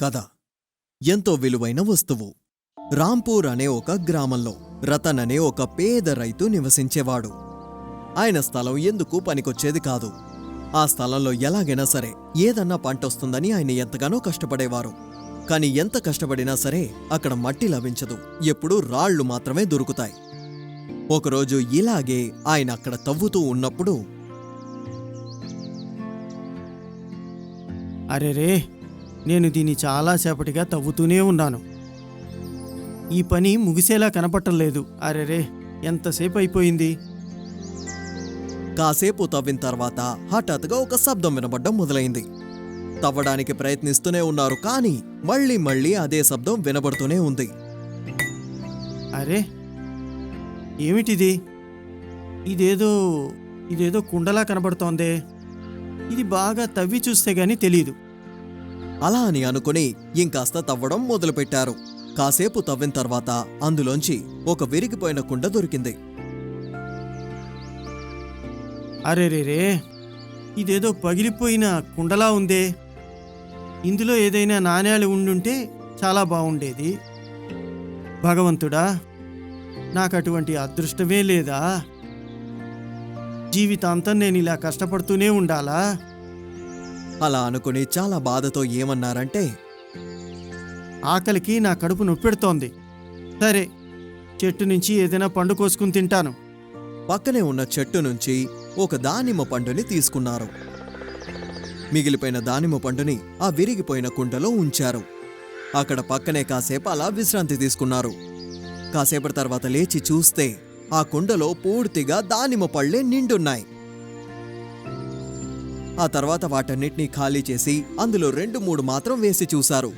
కథ ఎంతో విలువైన వస్తువు. రాంపూర్ అనే ఒక గ్రామంలో రతన్ అనే ఒక పేద రైతు నివసించేవాడు. ఆయన స్థలం ఎందుకు పనికొచ్చేది కాదు. ఆ స్థలంలో ఎలాగైనా సరే ఏదన్నా పంటొస్తుందని ఆయన ఎంతగానో కష్టపడేవారు. కాని ఎంత కష్టపడినా సరే అక్కడ మట్టి లభించదు. ఎప్పుడూ రాళ్లు మాత్రమే దొరుకుతాయి. ఒకరోజు ఇలాగే ఆయన అక్కడ తవ్వుతూ ఉన్నప్పుడు, అరెరే, నేను దీన్ని చాలాసేపటిగా తవ్వుతూనే ఉన్నాను. ఈ పని ముగిసేలా కనపట్టలేదు. అరెరే, ఎంతసేపు అయిపోయింది. కాసేపు తవ్విన తర్వాత హఠాత్తుగా ఒక శబ్దం వినబడ్డం మొదలైంది. తవ్వడానికి ప్రయత్నిస్తూనే ఉన్నారు, కానీ మళ్ళీ అదే శబ్దం వినబడుతూనే ఉంది. అరే, ఏమిటిది? ఇదేదో కుండలా కనబడుతోందే. ఇది బాగా తవ్వి చూస్తే గాని తెలీదు. అలా అని అనుకుని ఇంకాస్త తవ్వడం మొదలుపెట్టారు. కాసేపు తవ్విన తర్వాత అందులోంచి ఒక విరిగిపోయిన కుండ దొరికింది. అరెరేరే, ఇదేదో పగిలిపోయిన కుండలా ఉందే. ఇందులో ఏదైనా నాణేలు ఉండుంటే చాలా బాగుండేది. భగవంతుడా, నాకు అటువంటి అదృష్టమే లేదా? జీవితాంతం నేను ఇలా కష్టపడుతూనే ఉండాలా? అలా అనుకుని చాలా బాధతో ఏమన్నారంటే, ఆకలికి నా కడుపు నొప్పెడుతోంది. సరే, చెట్టు నుంచి ఏదైనా పండు కోసుకుని తింటాను. పక్కనే ఉన్న చెట్టు నుంచి ఒక దానిమ్మ పండుని తీసుకున్నారు. మిగిలిపోయిన దానిమ్మ పండుని ఆ విరిగిపోయిన కుండలో ఉంచారు. అక్కడ పక్కనే కాసేపు అలా విశ్రాంతి తీసుకున్నారు. కాసేపటి తర్వాత లేచి చూస్తే ఆ కుండలో పూర్తిగా దానిమ్మ పళ్ళే నిండున్నాయి. ఆ తర్వాత వాటన్నిటినీ ఖాళీ చేసి అందులో 2-3 మాత్రం వేసి చూశారు.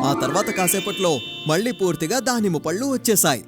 ఆ తర్వాత కాసేపట్లో మళ్లీ పూర్తిగా దానిమ్మ పళ్ళు వచ్చేశాయి.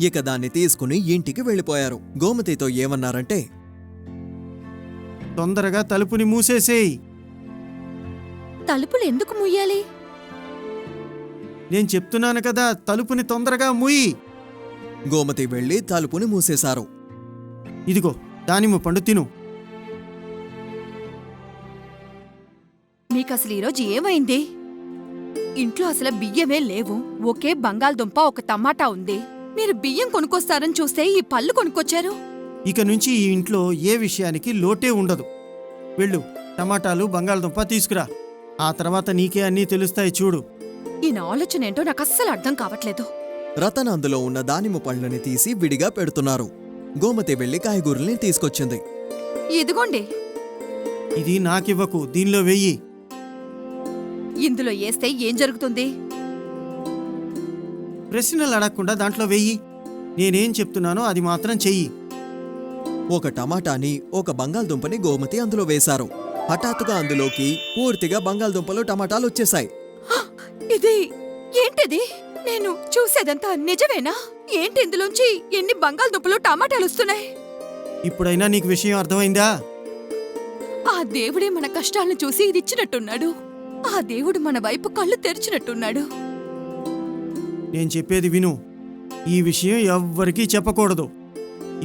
ఇక దాన్ని తీసుకుని ఇంటికి వెళ్ళిపోయారు. గోమతితో ఏమన్నారంటే, తొందరగా తలుపుని మూసేసేయి. తలుపులు ఎందుకు ముయ్యాలి? నేను చెప్తున్నాను కదా, తలుపుని తొందరగా మూయి. గోమతి వెళ్లి తలుపుని మూసేశారు. ఇదిగో దానిమ్మ పండు తిను. మీకసలు ఈరోజు ఏమైంది? ఇంట్లో అసలు బియ్యమే లేవు. ఒకే బంగాళదుంప, ఒక టమాటా ఉంది. మీరు బియ్యం కొనుక్కొస్తారని చూస్తే ఈ పళ్ళు కొనుక్కొచ్చారు. ఇక నుంచి ఈ ఇంట్లో ఏ విషయానికి లోటే ఉండదు. వెళ్ళు, టమాటాలు బంగాళదుంప తీసుకురా. ఆ తర్వాత నీకే అన్నీ తెలుస్తాయి చూడు. ఈయన ఆలోచన ఏంటో నాకు అస్సలు అర్థం కావట్లేదు. రతన్ అందులో ఉన్న దానిమ్మ పళ్ళని తీసి విడిగా పెడుతున్నారు. గోమతి వెళ్లి కాయగూరల్ని తీసుకొచ్చింది. ఇదిగోండి. ఇది నాకివ్వకు, దీనిలో వెయ్యి. ఇందులో వేస్తే ఏం జరుగుతుంది? ప్రశ్నలు అడగకుండా దాంట్లో వెయ్యి. నేనేం చెప్తున్నానో అది మాత్రం చెయ్యి. ఒక టమాటాని, ఒక బంగాళదుంపని గోమతి అందులో వేశారు. హఠాత్తుగా అందులోకి పూర్తిగా బంగాళదుంపలు, టమాటాలు వచ్చేశాయి. ఇది ఏంటిది? నేను చూసేదంతా నిజమేనా? ఏంటి ఇందులోంచి ఎన్ని బంగాళదుంపలు, టమాటాలు వస్తున్నాయి? ఇప్పుడైనా నీకు విషయం అర్థమైందా? ఆ దేవుడే మన కష్టాలను చూసి ఇది ఇచ్చినట్టున్నాడు. ఆ దేవుడు మన వైపు కళ్ళు తెరిచినట్టున్నాడు. నేను చెప్పేది విను. ఈ విషయం ఎవ్వరికీ చెప్పకూడదు.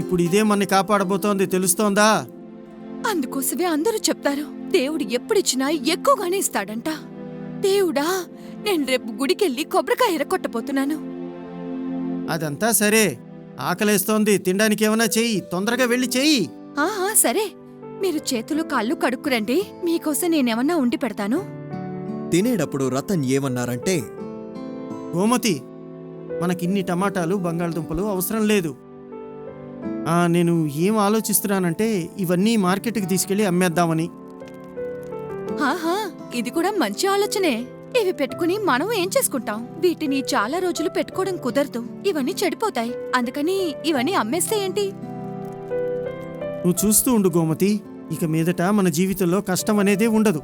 ఇప్పుడు ఇదే మనని కాపాడబోతోంది, తెలుస్తోందా? అందుకోసమే అందరూ చెప్తారు, దేవుడు ఎప్పుడిచ్చినా ఎక్కువగానే ఇస్తాడంట. దేవుడా, నేను రేపు గుడికెళ్ళి కొబ్బరికాయ ఎరకొట్టబోతున్నాను. అదంతా సరే, ఆకలేస్తోంది, తినడానికి ఏమైనా చెయ్యి. తొందరగా వెళ్ళి చెయ్యి. ఆహా, సరే. మీరు చేతులు కాళ్ళు కడుక్కురండి. మీకోసం నేనేమన్నా ఉండి పెడతాను. తినేటప్పుడు రతన్ ఏమన్నారంటే, గోమతి, మనకిన్ని టమాటాలు, బంగాళదుంపలు అవసరం లేదు. నేను ఏం ఆలోచిస్తున్నానంటే ఇవన్నీ మార్కెట్కి తీసుకెళ్లి అమ్మేద్దామని. ఆహా, ఇది కూడా మంచి ఆలోచనే. ఇవి పెట్టుకుని మనం ఏం చేసుకుంటాం? వీటిని చాలా రోజులు పెట్టుకోవడం కుదరదు. ఇవన్నీ చెడిపోతాయి. అందుకని ఇవన్నీ అమ్మేస్తే ఏంటి? నువ్వు చూస్తూ ఉండు గోమతి. ఇక మీదట మన జీవితంలో కష్టం అనేదే ఉండదు.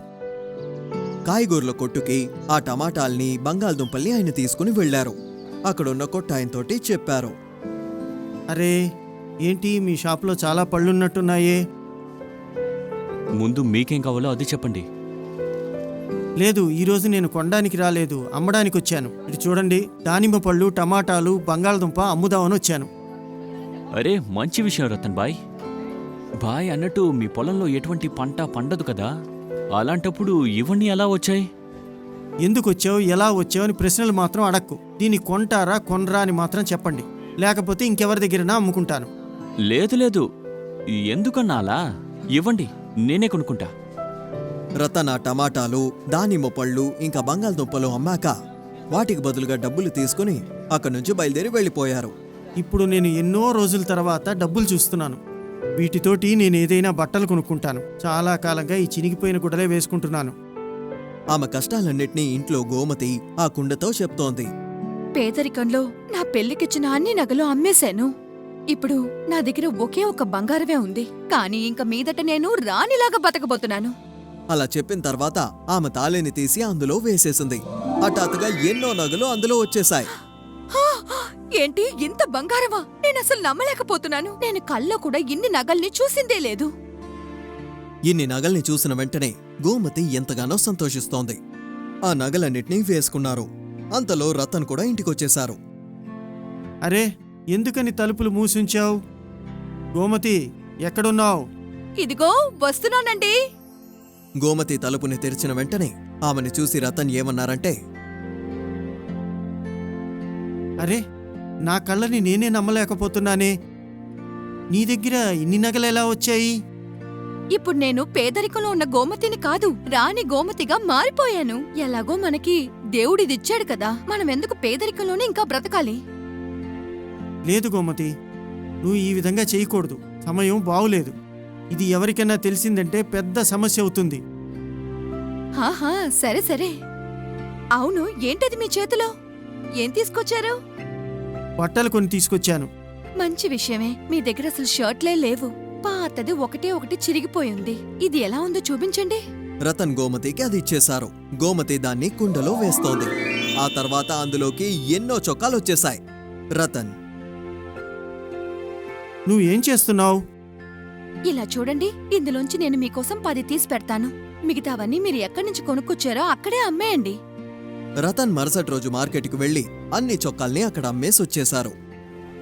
కాయగూరల కొట్టుకి ఆ టమాటాల్ని, బంగాళదుంపల్ని ఆయన తీసుకుని వెళ్లారు. అక్కడున్న కొట్టాయంతోటి చెప్పారు, అరే, ఏంటి మీ షాప్లో చాలా పళ్ళున్నట్టున్నాయే? ముందు మీకేం కావాలో అది చెప్పండి. లేదు, ఈరోజు నేను కొనడానికి రాలేదు, అమ్మడానికి వచ్చాను. ఇటు చూడండి, దానిమ్మ పళ్ళు, టమాటాలు, బంగాళదుంప అమ్ముదామని వచ్చాను. అరే, మంచి విషయం రతన్ బాయ్. బాయ్ అన్నట్టు మీ పొలంలో ఎటువంటి పంట పండదు కదా. అలాంటప్పుడు ఇవన్నీ ఎలా వచ్చాయి? ఎందుకు వచ్చావు, ఎలా వచ్చావు అని ప్రశ్నలు మాత్రం అడక్కు. దీన్ని కొంటారా కొనరా అని మాత్రం చెప్పండి, లేకపోతే ఇంకెవరి దగ్గరైనా అమ్ముకుంటాను. లేదు లేదు, ఎందుకన్నాలా? ఇవ్వండి, నేనే కొనుక్కుంటా. రతన్ ఆ టమాటాలు, దానిమ్మ పళ్ళు ఇంకా బంగాళదుంపలు అమ్మాక వాటికి బదులుగా డబ్బులు తీసుకుని అక్కడి నుంచి బయలుదేరి వెళ్ళిపోయారు. ఇప్పుడు నేను ఎన్నో రోజుల తర్వాత డబ్బులు చూస్తున్నాను. వీటితోటి నేను ఏదైనా బట్టలు కొనుక్కుంటాను. చాలా కాలంగా ఈ చినిగిపోయిన గుడ్డలే వేసుకుంటున్నాను. ఆమె కష్టాలన్నిటినీ ఇంట్లో గోమతి ఆ కుండతో చెప్తోంది. పేదరికంలో నా పెళ్లికిచ్చిన అన్ని నగలు అమ్మేశాను. ఇప్పుడు నా దగ్గర ఒకే ఒక బంగారమే ఉంది. కానీ ఇంక మీదట నేను రాణిలాగా బతకబోతున్నాను. అలా చెప్పిన తర్వాత ఆమె తాళిని తీసి అందులో వేసేసింది. హఠాత్తుగా ఎన్నో నగలు అందులో వచ్చేశాయి. హా! ఏంటి, ఇంత బంగారమా? నేనసలు నమ్మలేకపోతున్నాను. నేను కల్లో కూడా ఇన్ని నగల్ని చూసిందే లేదు. ఇన్ని నగల్ని చూసిన వెంటనే గోమతి ఎంతగానో సంతోషిస్తోంది. ఆ నగలన్నిటినీ వేసుకున్నారు. అంతలో రతన్ కూడా ఇంటికొచ్చేశారు. అరే, ఎందుకని తలుపులు మూసుంచావు? గోమతి, ఎక్కడున్నావు? ఇదిగో వస్తున్నానండి. గోమతి తలుపుని తెరిచిన వెంటనే ఆమెను చూసి రతన్ ఏమన్నారంటే, అరే, నా కళ్ళని నేనే నమ్మలేకపోతున్నానే. నీ దగ్గర ఇన్ని నగలెలా వచ్చాయి? ఇప్పుడు నేను పేదరికంలో ఉన్న గోమతిని కాదు, రాణి గోమతిగా మారిపోయాను. ఎలాగో మనకి దేవుడిదిచ్చాడు కదా, మనం ఎందుకు పేదరికంలోనే ఇంకా బ్రతకాలి? లేదు గోమతి, నువ్వు ఈ విధంగా చేయకూడదు. సమయం బావులేదు. ఇది ఎవరికైనా తెలిసిందంటే పెద్ద సమస్య అవుతుంది. హాహా, సరే సరే. అవును, ఏంటది మీ చేతిలో? ఏం తీసుకొచ్చారు? బట్టలు కొని తీసుకొచ్చాను. మంచి విషయమే. మీ దగ్గర అసలు షర్ట్లే లేవు. పాతది ఒకటే ఒకటి చిరిగిపోయింది. ఇది ఎలా ఉందో చూపించండి. రతన్ గోమతికి అది ఇచ్చేశారు. గోమతి దాన్ని కుండలో వేస్తోంది. ఆ తర్వాత అందులోకి ఎన్నో చొక్కాలొచ్చేశాయి. రతన్, నువ్వేం చేస్తున్నావు? ఇలా చూడండి, ఇందులోంచి నేను మీకోసం 10 తీసి పెడతాను. మిగతావన్నీ మీరు ఎక్కడి నుంచి కొనుక్కొచ్చారో అక్కడే అమ్మేయండి. రతన్ మరుసటి రోజు మార్కెట్కి వెళ్లి అన్ని చొక్కాల్ని అక్కడ అమ్మేసొచ్చేశారు.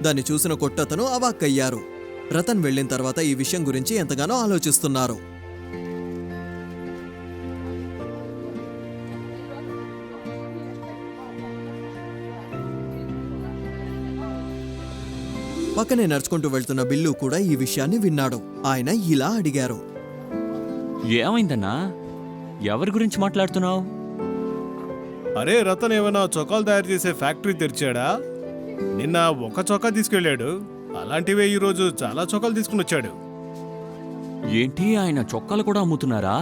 దాన్ని చూసిన కొట్టతను అవాక్కయ్యారు. రతన్ వెళ్లిన తర్వాత ఈ విషయం గురించి ఎంతగానో ఆలోచిస్తున్నారు. పక్కనే నడుచుకుంటూ వెళ్తున్న బిల్లు కూడా ఈ విషయాన్ని విన్నాడు. ఆయన ఇలా అడిగారు, ఏమైందన్నా? ఎవరి గురించి మాట్లాడుతున్నావు? అరే, రతన్ ఏమైనా చొక్కాలు తయారు చేసే ఫ్యాక్టరీ తెరిచాడా? నిన్న ఒక చొక్కా తీసుకెళ్ళాడు. అలాంటివే ఈరోజు చాలా చొక్కాలు తీసుకుని వచ్చాడు. ఏంటి, ఆయన చొక్కాలు కూడా అమ్ముతున్నారా?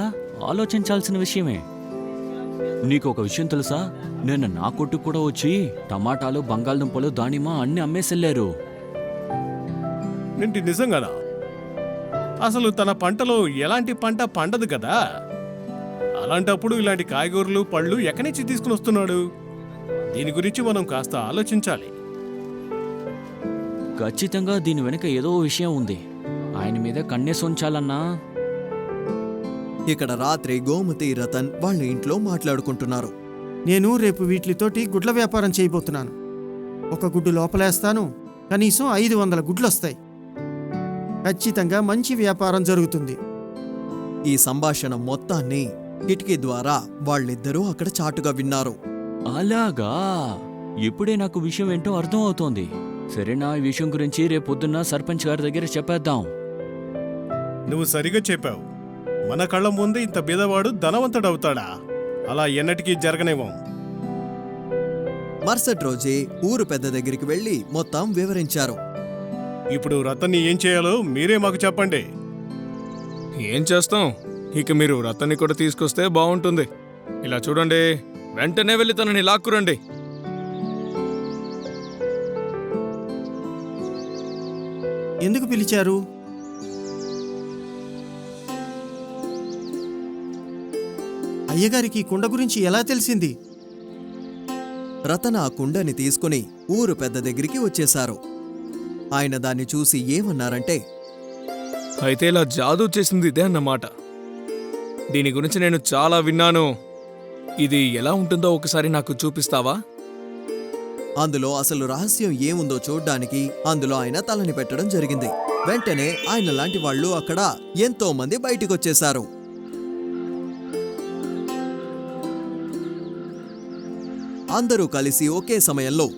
ఆలోచించాల్సిన విషయమే. నీకు ఒక విషయం తెలుసా? నిన్న నా కొట్టుకు కూడా వచ్చి టమాటాలు, బంగాళదుంపలు, దానిమ్మ అన్ని అమ్మేసెళ్లారు. ఏంటి, నిజంగానా? అసలు తన పంటలో ఎలాంటి పంట పండదు కదా. అలాంటప్పుడు ఇలాంటి కాయగూరలు, పళ్ళు ఎక్కడి నుంచి తీసుకుని వస్తున్నాడు? దీని గురించి మనం కాస్త ఆలోచించాలి. ఖచ్చితంగా దీని వెనుక ఏదో విషయం ఉంది. ఆయన మీద కన్నేసి ఉంచాలన్నా. ఇక్కడ రాత్రి గోమతి, రతన్ వాళ్ళ ఇంట్లో మాట్లాడుకుంటున్నారు. నేను రేపు వీటితోటి గుడ్ల వ్యాపారం చేయబోతున్నాను. ఒక గుడ్డు లోపలేస్తాను, కనీసం 500 గుడ్లొస్తాయి. ఖచ్చితంగా మంచి వ్యాపారం జరుగుతుంది. ఈ సంభాషణ మొత్తాన్ని కిటికీ ద్వారా వాళ్ళిద్దరూ అక్కడ చాటుగా విన్నారు. అలాగా, ఇప్పుడే నాకు విషయం ఏంటో అర్థం అవుతోంది. సరేనా, ఈ విషయం గురించి రేపొద్దున్న సర్పంచ్ గారి దగ్గర చెప్పేద్దాం. నువ్వు సరిగా చెప్పావు. మన కళ్ళ ముందే ఇంత బీదవాడు ధనవంతుడవుతాడా? అలా ఎన్నటికీ జరగనివ్వం. మరుసటి రోజే ఊరు పెద్ద దగ్గరికి వెళ్లి మొత్తం వివరించారు. ఇప్పుడు రతన్ని ఏం చేయాలో మీరే మాకు చెప్పండి. ఏం చేస్తాం? ఇక మీరు రతన్ని కూడా తీసుకొస్తే బాగుంటుంది. ఇలా చూడండి, వెంటనే వెళ్ళి తనని లాక్కురండి. ఎందుకు పిలిచారు? అయ్యగారికి ఈ కుండ గురించి ఎలా తెలిసింది? రతన్ ఆ కుండని తీసుకుని ఊరు పెద్ద దగ్గరికి వచ్చేశారు. ఆయన దాన్ని చూసి ఏమన్నారంటే, అయితే ఇలా జాదూ చేసింది ఇదే అన్నమాట. దీని గురించి నేను చాలా విన్నాను. ఇది ఎలా ఉంటుందో ఒకసారి నాకు చూపిస్తావా? అందులో అసలు రహస్యం ఏముందో చూడ్డానికి అందులో ఆయన తలని పెట్టడం జరిగింది. వెంటనే ఆయన లాంటి వాళ్ళు అక్కడ ఎంతో మంది బయటికొచ్చేశారు. అందరూ కలిసి ఒకే సమయంలో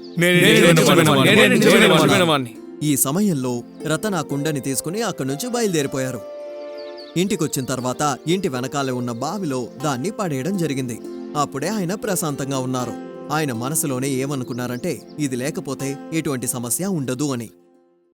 ఈ సమయంలో రతన్ ఆ కుండని తీసుకుని అక్కడి నుంచి బయలుదేరిపోయారు. ఇంటికొచ్చిన తర్వాత ఇంటి వెనకాలే ఉన్న బావిలో దాన్ని పడేయడం జరిగింది. అప్పుడే ఆయన ప్రశాంతంగా ఉన్నారు. ఆయన మనసులోనే ఏమనుకున్నారంటే ఇది లేకపోతే ఎటువంటి సమస్య ఉండదు అని.